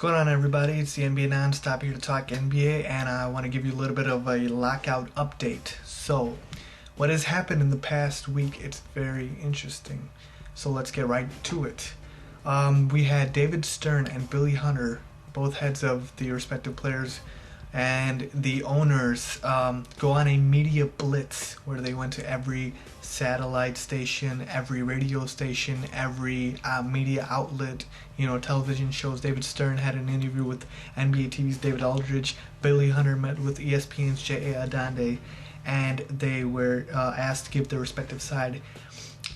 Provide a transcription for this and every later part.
going on, everybody? It's the NBA Nonstop here to talk NBA, and I want to give you a little bit of a lockout update. So, what has happened in the past week, it's very interesting. So let's get right to it. We had David Stern and Billy Hunter, both heads of the respective players, and the owners go on a media blitz where they went to every satellite station, every radio station, every media outlet, television shows. David Stern had an interview with NBA TV's David Aldridge. Billy Hunter met with ESPN's J.A. and they were asked to give their respective side.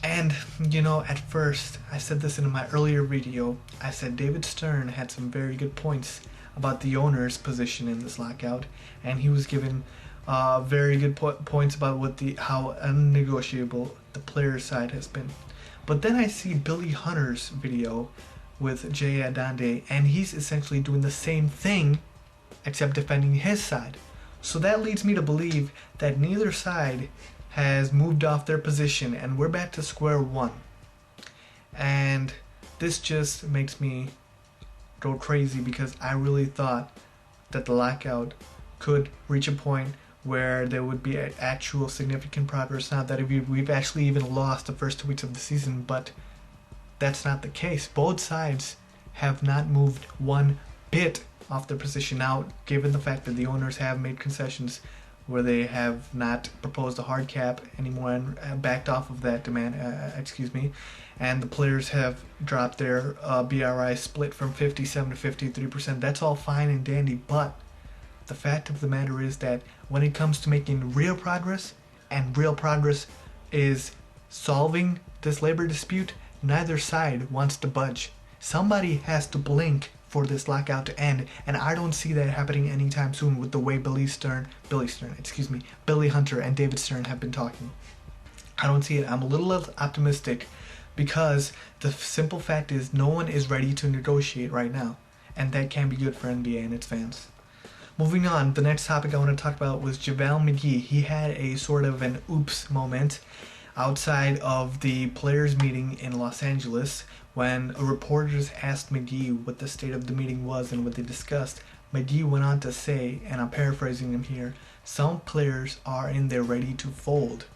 And, at first, I said this in my earlier video, I said David Stern had some very good points about the owner's position in this lockout, and he was given very good points about how unnegotiable the player's side has been. But then I see Billy Hunter's video with Jay Adande, and he's essentially doing the same thing except defending his side. So that leads me to believe that neither side has moved off their position, and we're back to square one. And this just makes me go crazy, because I really thought that the lockout could reach a point where there would be actual significant progress. Not that we've actually even lost the first 2 weeks of the season, but that's not the case. Both sides have not moved one bit off their position. Now, given the fact that the owners have made concessions where they have not proposed a hard cap anymore and backed off of that demand, and the players have dropped their BRI split from 57 to 53%. That's all fine and dandy, but the fact of the matter is that when it comes to making real progress, and real progress is solving this labor dispute, neither side wants to budge. Somebody has to blink for this lockout to end, and I don't see that happening anytime soon with the way Billy Hunter and David Stern have been talking. I don't see it. I'm a little less optimistic, because the simple fact is no one is ready to negotiate right now, and that can be good for NBA and its fans. Moving on, the next topic I want to talk about was JaVale Mcgee. He had a sort of an oops moment outside of the players' meeting in Los Angeles when reporters asked Mcgee what the state of the meeting was and what they discussed. Mcgee went on to say, and I'm paraphrasing him here, some players are in there ready to fold,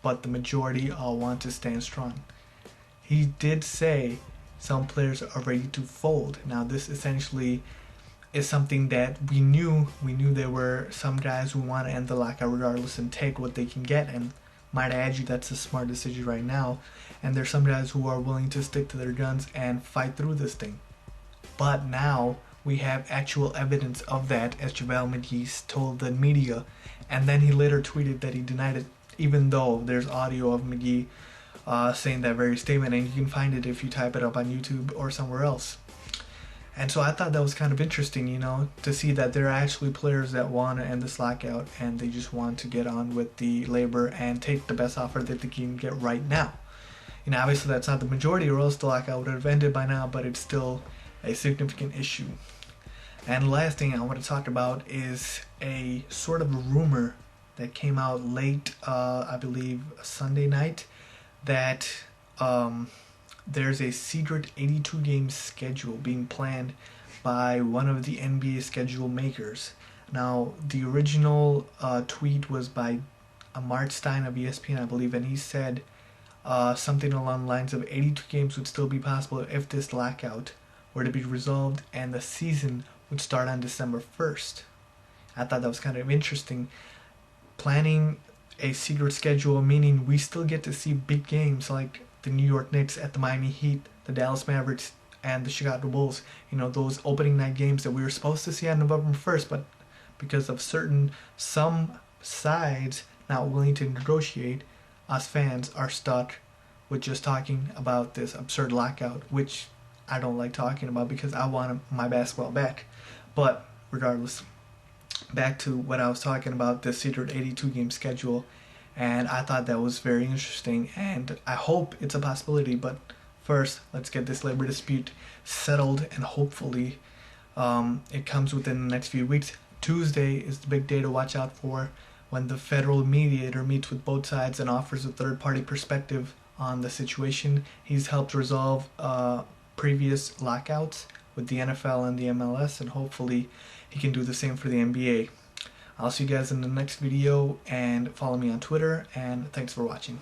but the majority all want to stand strong. He did say some players are ready to fold. Now, this essentially is something that we knew. We knew there were some guys who want to end the lockout regardless and take what they can get, and might I add you, that's a smart decision right now. And there's some guys who are willing to stick to their guns and fight through this thing. But now we have actual evidence of that, as JaVale Mcgee told the media, and then he later tweeted that he denied it, even though there's audio of Mcgee saying that very statement, and you can find it if you type it up on YouTube or somewhere else. And so I thought that was kind of interesting, to see that there are actually players that want to end this lockout, and they just want to get on with the labor and take the best offer that they can get right now. Obviously that's not the majority, or else the lockout would have ended by now, but it's still a significant issue. And the last thing I want to talk about is a sort of a rumor that came out late, I believe Sunday night, that there's a secret 82-game schedule being planned by one of the NBA schedule makers. Now, the original tweet was by Mark Stein of ESPN, I believe, and he said something along the lines of 82 games would still be possible if this lockout were to be resolved, and the season would start on December 1st. I thought that was kind of interesting. Planning a secret schedule, meaning we still get to see big games like the New York Knicks at the Miami Heat, the Dallas Mavericks, and the Chicago Bulls. Those opening night games that we were supposed to see on November 1st, but because of some sides not willing to negotiate, us fans are stuck with just talking about this absurd lockout, which I don't like talking about because I want my basketball back. But regardless, back to what I was talking about, the secret 82-game schedule. And I thought that was very interesting, and I hope it's a possibility. But first, let's get this labor dispute settled, and hopefully it comes within the next few weeks. Tuesday is the big day to watch out for, when the federal mediator meets with both sides and offers a third-party perspective on the situation. He's helped resolve previous lockouts with the NFL and the MLS, and hopefully he can do the same for the NBA. I'll see you guys in the next video, and follow me on Twitter, and thanks for watching.